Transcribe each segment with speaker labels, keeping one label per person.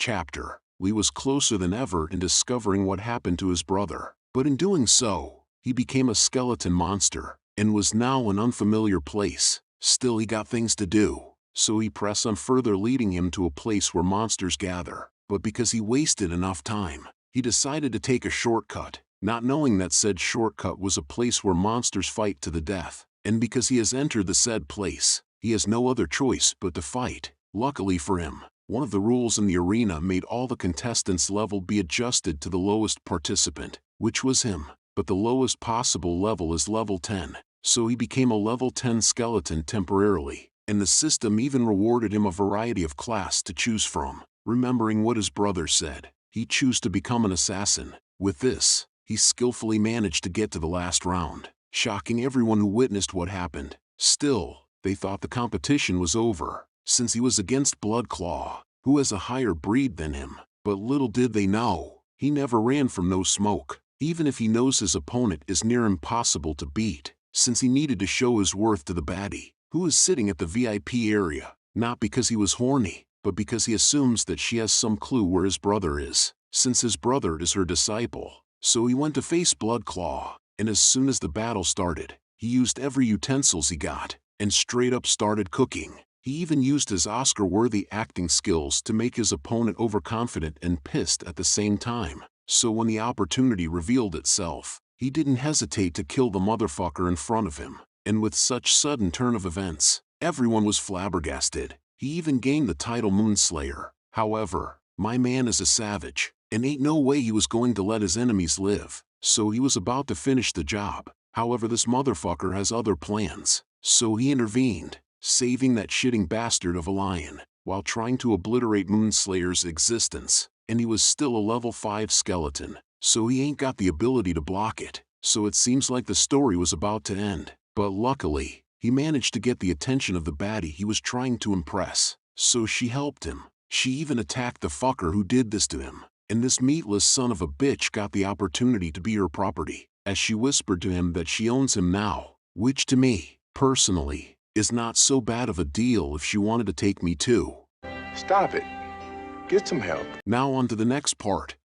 Speaker 1: chapter, Lee was closer than ever in discovering what happened to his brother. But in doing so, he became a skeleton monster, and was now in an unfamiliar place. Still, he got things to do, so he pressed on further, leading him to a place where monsters gather. But because he wasted enough time, he decided to take a shortcut, not knowing that said shortcut was a place where monsters fight to the death. And because he has entered the said place, he has no other choice but to fight. Luckily for him, one of the rules in the arena made all the contestants' level be adjusted to the lowest participant, which was him. But the lowest possible level is level 10, so he became a level 10 skeleton temporarily, and the system even rewarded him a variety of class to choose from. Remembering what his brother said, he chose to become an assassin. With this, he skillfully managed to get to the last round, shocking everyone who witnessed what happened. Still, they thought the competition was over, since he was against Bloodclaw, who has a higher breed than him. But little did they know, he never ran from no smoke, even if he knows his opponent is near impossible to beat, since he needed to show his worth to the baddie, who is sitting at the VIP area, not because he was horny, but because he assumes that she has some clue where his brother is, since his brother is her disciple. So he went to face Bloodclaw, and as soon as the battle started, he used every utensils he got, and straight up started cooking. He even used his Oscar-worthy acting skills to make his opponent overconfident and pissed at the same time. So when the opportunity revealed itself, he didn't hesitate to kill the motherfucker in front of him. And with such sudden turn of events, everyone was flabbergasted. He even gained the title Moonslayer. However, my man is a savage, and ain't no way he was going to let his enemies live, so he was about to finish the job. However, this motherfucker has other plans, so he intervened, saving that shitting bastard of a lion, while trying to obliterate Moonslayer's existence. And he was still a level 5 skeleton, so he ain't got the ability to block it. So it seems like the story was about to end. But luckily, he managed to get the attention of the baddie he was trying to impress, so she helped him. She even attacked the fucker who did this to him, and this meatless son of a bitch got the opportunity to be her property, as she whispered to him that she owns him now, which to me, personally, is not so bad of a deal if she wanted to take me too.
Speaker 2: Stop it. Get some help.
Speaker 1: Now on to the next part.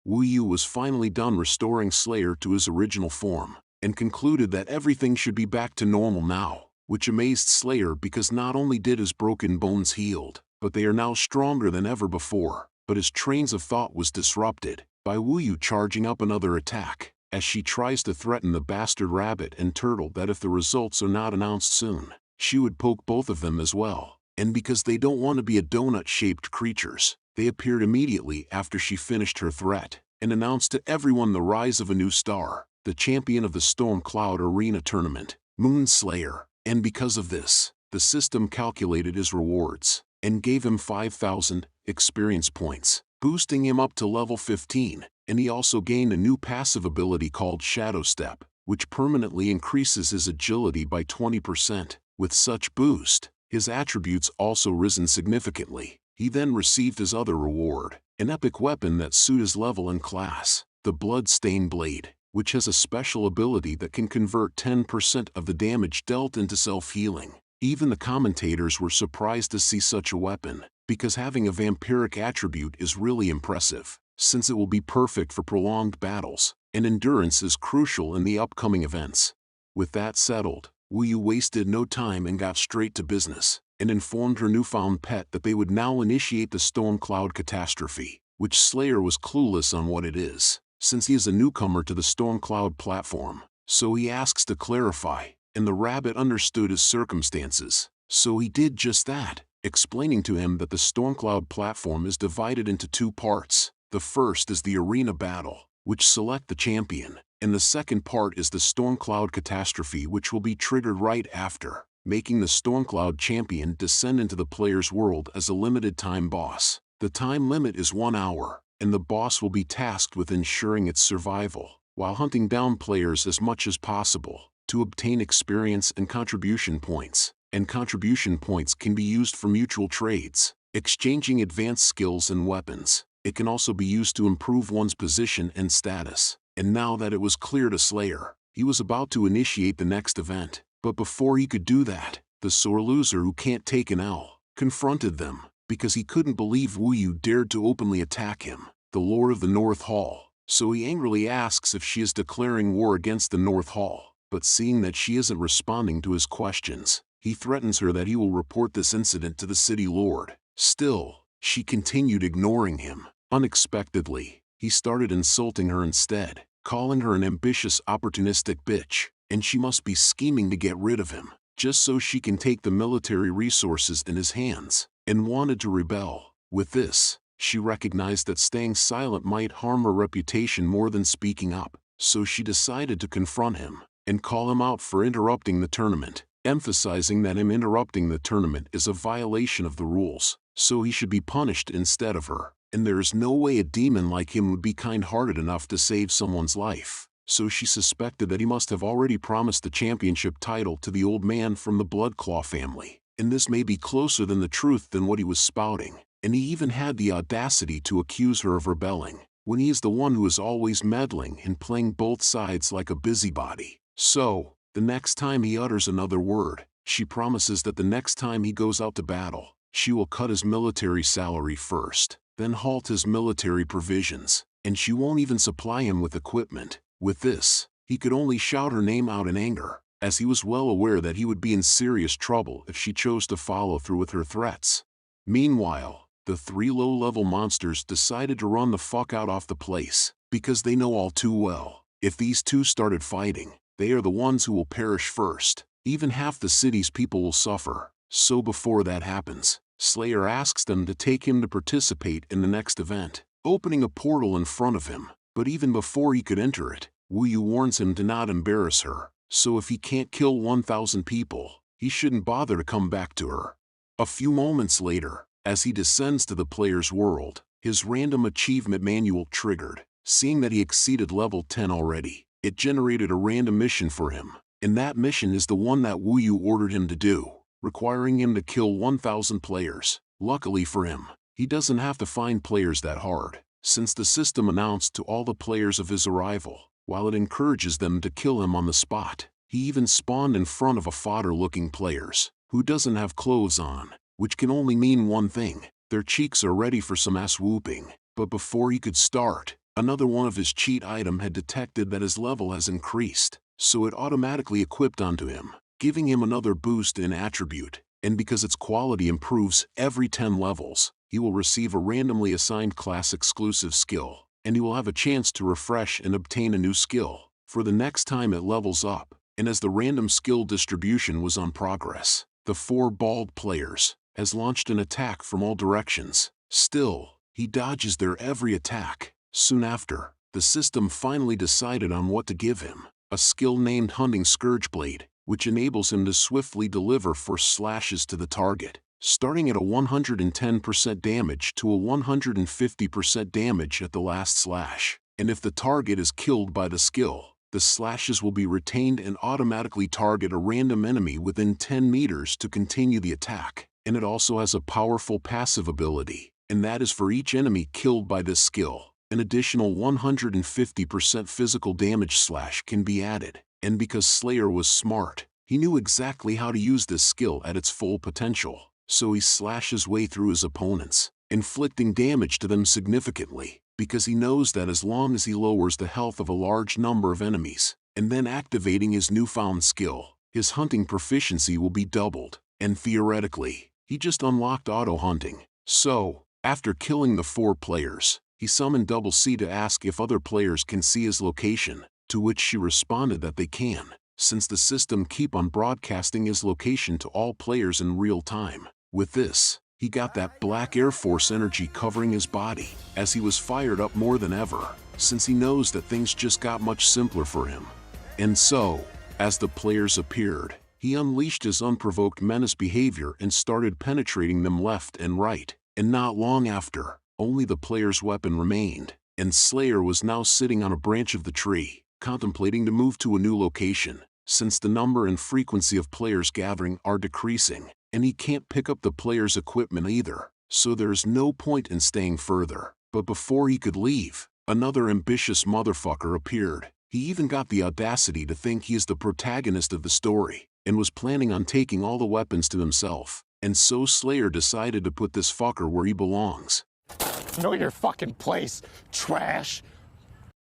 Speaker 1: Wu Yu was finally done restoring Slayer to his original form, and concluded that everything should be back to normal now, which amazed Slayer because not only did his broken bones healed, but they are now stronger than ever before. But his trains of thought was disrupted by Wu Yu charging up another attack, as she tries to threaten the bastard rabbit and turtle that if the results are not announced soon, she would poke both of them as well. And because they don't want to be a donut-shaped creatures, they appeared immediately after she finished her threat, and announced to everyone the rise of a new star, the champion of the Storm Cloud Arena Tournament, Moonslayer. And because of this, the system calculated his rewards, and gave him 5,000 experience points, boosting him up to level 15, and he also gained a new passive ability called Shadow Step, which permanently increases his agility by 20%. With such boost, his attributes also risen significantly. He then received his other reward, an epic weapon that suit his level and class, the Bloodstained Blade, which has a special ability that can convert 10% of the damage dealt into self-healing. Even the commentators were surprised to see such a weapon, because having a vampiric attribute is really impressive, since it will be perfect for prolonged battles, and endurance is crucial in the upcoming events. With that settled, Wu Yu wasted no time and got straight to business, and informed her newfound pet that they would now initiate the Storm Cloud Catastrophe, which Slayer was clueless on what it is, since he is a newcomer to the Storm Cloud platform. So he asks to clarify, and the rabbit understood his circumstances, so he did just that, explaining to him that the Storm Cloud platform is divided into two parts. The first is the arena battle, which select the champion, and the second part is the Storm Cloud Catastrophe, which will be triggered right after, making the Storm Cloud champion descend into the player's world as a limited time boss. The time limit is 1 hour, and the boss will be tasked with ensuring its survival, while hunting down players as much as possible, to obtain experience and contribution points. And contribution points can be used for mutual trades, exchanging advanced skills and weapons. It can also be used to improve one's position and status. And now that it was clear to Slayer, he was about to initiate the next event. But before he could do that, the sore loser who can't take an L confronted them, because he couldn't believe Wu Yu dared to openly attack him, the Lord of the North Hall. So he angrily asks if she is declaring war against the North Hall, but seeing that she isn't responding to his questions, he threatens her that he will report this incident to the city lord. Still, she continued ignoring him. Unexpectedly, he started insulting her instead, calling her an ambitious, opportunistic bitch, and she must be scheming to get rid of him, just so she can take the military resources in his hands, and wanted to rebel. With this, she recognized that staying silent might harm her reputation more than speaking up, so she decided to confront him and call him out for interrupting the tournament, emphasizing that him interrupting the tournament is a violation of the rules, so he should be punished instead of her. And there is no way a demon like him would be kind-hearted enough to save someone's life, so she suspected that he must have already promised the championship title to the old man from the Bloodclaw family, and this may be closer than the truth than what he was spouting, and he even had the audacity to accuse her of rebelling, when he is the one who is always meddling and playing both sides like a busybody. So, the next time he utters another word, she promises that the next time he goes out to battle, she will cut his military salary first, then halt his military provisions, and she won't even supply him with equipment. With this, he could only shout her name out in anger, as he was well aware that he would be in serious trouble if she chose to follow through with her threats. Meanwhile, the three low-level monsters decided to run the fuck out off the place, because they know all too well, if these two started fighting, they are the ones who will perish first. Even half the city's people will suffer. So before that happens, Slayer asks them to take him to participate in the next event, opening a portal in front of him. But even before he could enter it, Wu Yu warns him to not embarrass her, so if he can't kill 1,000 people, he shouldn't bother to come back to her. A few moments later, as he descends to the player's world, his random achievement manual triggered. Seeing that he exceeded level 10 already, it generated a random mission for him, and that mission is the one that Wu Yu ordered him to do, requiring him to kill 1,000 players. Luckily for him, he doesn't have to find players that hard, since the system announced to all the players of his arrival, while it encourages them to kill him on the spot. He even spawned in front of a fodder-looking players, who doesn't have clothes on, which can only mean one thing: their cheeks are ready for some ass whooping. But before he could start, another one of his cheat item had detected that his level has increased, so it automatically equipped onto him, giving him another boost in attribute, and because its quality improves every 10 levels, he will receive a randomly assigned class-exclusive skill, and he will have a chance to refresh and obtain a new skill for the next time it levels up. And as the random skill distribution was on progress, the four bald players has launched an attack from all directions. Still, he dodges their every attack. Soon after, the system finally decided on what to give him: a skill named Hunting Scourgeblade, which enables him to swiftly deliver force slashes to the target, starting at a 110% damage to a 150% damage at the last slash. And if the target is killed by the skill, the slashes will be retained and automatically target a random enemy within 10 meters to continue the attack. And it also has a powerful passive ability, and that is for each enemy killed by this skill, an additional 150% physical damage slash can be added. And because Slayer was smart, he knew exactly how to use this skill at its full potential, so he slashed his way through his opponents, inflicting damage to them significantly, because he knows that as long as he lowers the health of a large number of enemies, and then activating his newfound skill, his hunting proficiency will be doubled, and theoretically, he just unlocked auto-hunting. So, after killing the four players, he summoned Double C to ask if other players can see his location, to which she responded that they can, since the system keep on broadcasting his location to all players in real time. With this, he got that black Air Force energy covering his body, as he was fired up more than ever, since he knows that things just got much simpler for him. And so, as the players appeared, he unleashed his unprovoked menace behavior and started penetrating them left and right, and not long after, only the player's weapon remained, and Slayer was now sitting on a branch of the tree, contemplating to move to a new location, since the number and frequency of players gathering are decreasing, and he can't pick up the player's equipment either, so there's no point in staying further. But before he could leave, another ambitious motherfucker appeared. He even got the audacity to think he is the protagonist of the story, and was planning on taking all the weapons to himself. And so Slayer decided to put this fucker where he belongs.
Speaker 3: Know your fucking place, trash!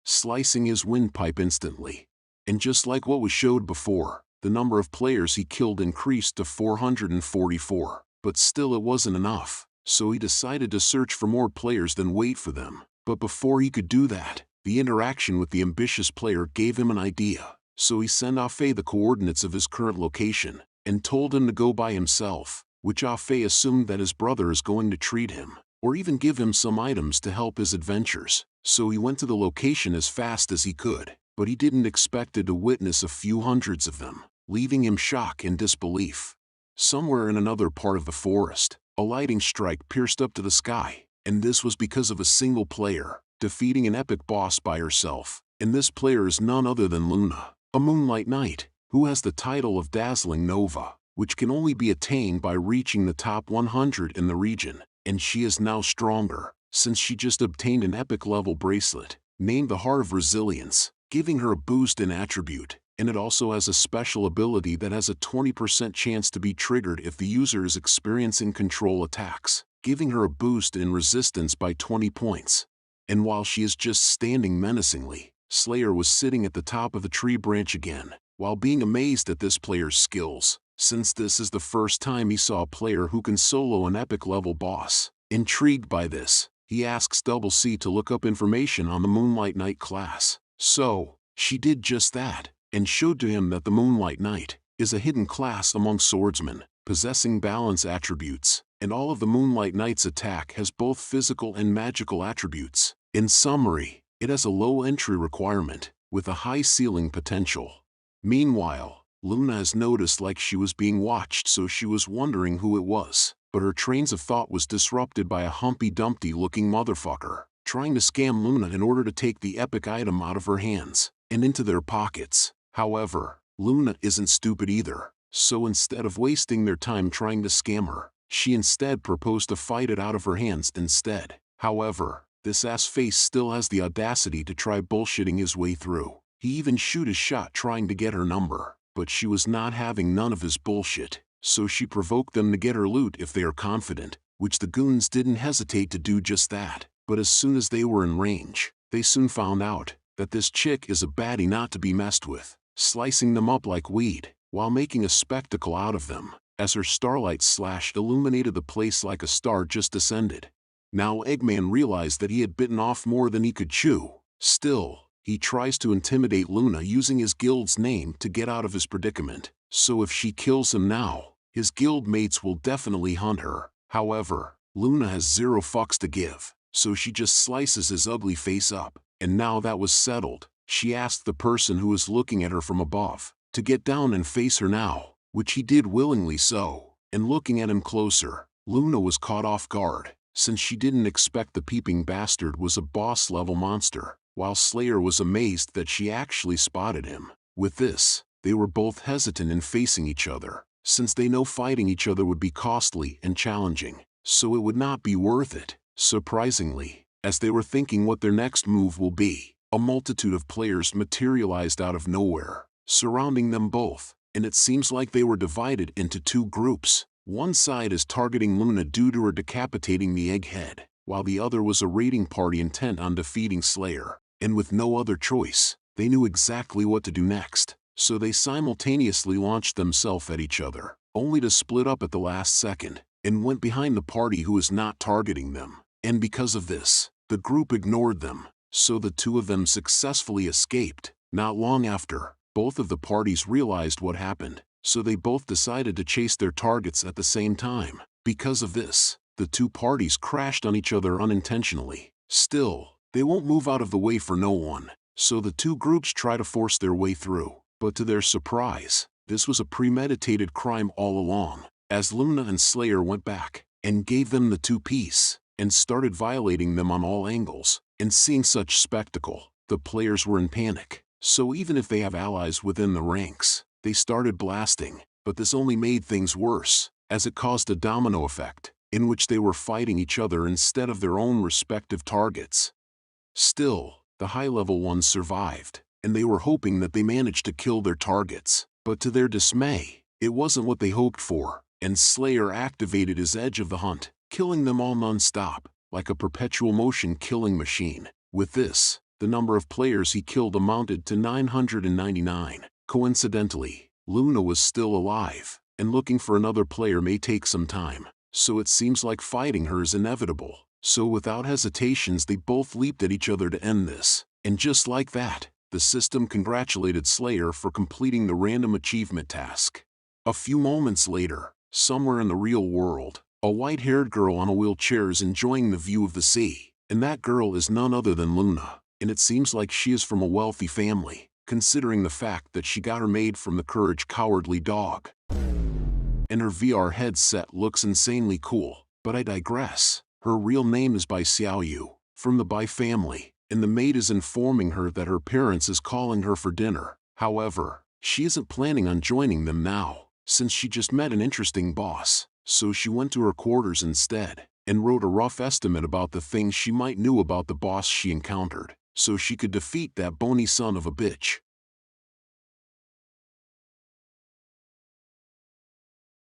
Speaker 1: Slicing his windpipe instantly. And just like what was showed before, the number of players he killed increased to 444. But still it wasn't enough, so he decided to search for more players than wait for them. But before he could do that, the interaction with the ambitious player gave him an idea. So he sent Afe the coordinates of his current location, and told him to go by himself, which Afe assumed that his brother is going to treat him, or even give him some items to help his adventures. So he went to the location as fast as he could, but he didn't expect to witness a few hundreds of them, leaving him shocked and disbelief. Somewhere in another part of the forest, a lightning strike pierced up to the sky, and this was because of a single player, defeating an epic boss by herself. And this player is none other than Luna, a Moonlight Knight, who has the title of Dazzling Nova, which can only be attained by reaching the top 100 in the region, and she is now stronger, since she just obtained an epic level bracelet, named the Heart of Resilience, giving her a boost in attribute, and it also has a special ability that has a 20% chance to be triggered if the user is experiencing control attacks, giving her a boost in resistance by 20 points. And while she is just standing menacingly, Slayer was sitting at the top of the tree branch again, while being amazed at this player's skills, since this is the first time he saw a player who can solo an epic level boss. Intrigued by this, he asks Double C to look up information on the Moonlight Knight class. So, she did just that, and showed to him that the Moonlight Knight is a hidden class among swordsmen, possessing balance attributes, and all of the Moonlight Knight's attack has both physical and magical attributes. In summary, it has a low entry requirement, with a high ceiling potential. Meanwhile, Luna has noticed like she was being watched, so she was wondering who it was, but her trains of thought was disrupted by a Humpty Dumpty looking motherfucker, trying to scam Luna in order to take the epic item out of her hands, and into their pockets. However, Luna isn't stupid either, so instead of wasting their time trying to scam her, she instead proposed to fight it out of her hands instead. However, this ass face still has the audacity to try bullshitting his way through. He even shoot a shot trying to get her number, but she was not having none of his bullshit, so she provoked them to get her loot if they are confident, which the goons didn't hesitate to do just that. But as soon as they were in range, they soon found out that this chick is a baddie not to be messed with, slicing them up like weed, while making a spectacle out of them, as her starlight slash illuminated the place like a star just descended. Now Eggman realized that he had bitten off more than he could chew. Still, he tries to intimidate Luna using his guild's name to get out of his predicament, so if she kills him now, his guild mates will definitely hunt her. However, Luna has zero fucks to give, so she just slices his ugly face up, and now that was settled, she asked the person who was looking at her from above to get down and face her now, which he did willingly so, and looking at him closer, Luna was caught off guard, since she didn't expect the peeping bastard was a boss-level monster, while Slayer was amazed that she actually spotted him. With this, they were both hesitant in facing each other, since they know fighting each other would be costly and challenging, so it would not be worth it. Surprisingly, as they were thinking what their next move will be, a multitude of players materialized out of nowhere, surrounding them both, and it seems like they were divided into two groups. One side is targeting Luna due to her decapitating the egghead, while the other was a raiding party intent on defeating Slayer, and with no other choice, they knew exactly what to do next, so they simultaneously launched themselves at each other, only to split up at the last second, and went behind the party who was not targeting them. And because of this, the group ignored them, so the two of them successfully escaped. Not long after, both of the parties realized what happened, so they both decided to chase their targets at the same time. Because of this, the two parties crashed on each other unintentionally. Still, they won't move out of the way for no one, so the two groups try to force their way through. But to their surprise, this was a premeditated crime all along, as Luna and Slayer went back and gave them the two-piece, and started violating them on all angles. And seeing such spectacle, the players were in panic, so even if they have allies within the ranks, they started blasting, but this only made things worse, as it caused a domino effect, in which they were fighting each other instead of their own respective targets. Still, the high-level ones survived, and they were hoping that they managed to kill their targets, but to their dismay, it wasn't what they hoped for, and Slayer activated his edge of the hunt, killing them all non-stop, like a perpetual motion killing machine. With this, the number of players he killed amounted to 999. Coincidentally, Luna was still alive, and looking for another player may take some time, so it seems like fighting her is inevitable. So without hesitations they both leaped at each other to end this. And just like that, the system congratulated Slayer for completing the random achievement task. A few moments later, somewhere in the real world, a white-haired girl on a wheelchair is enjoying the view of the sea, and that girl is none other than Luna, and it seems like she is from a wealthy family, considering the fact that she got her made from the Courage Cowardly dog. And her VR headset looks insanely cool, but I digress. Her real name is Bai Xiaoyu, from the Bai family, and the maid is informing her that her parents is calling her for dinner. However, she isn't planning on joining them now, since she just met an interesting boss, so she went to her quarters instead, and wrote a rough estimate about the things she might knew about the boss she encountered, so she could defeat that bony son of a bitch.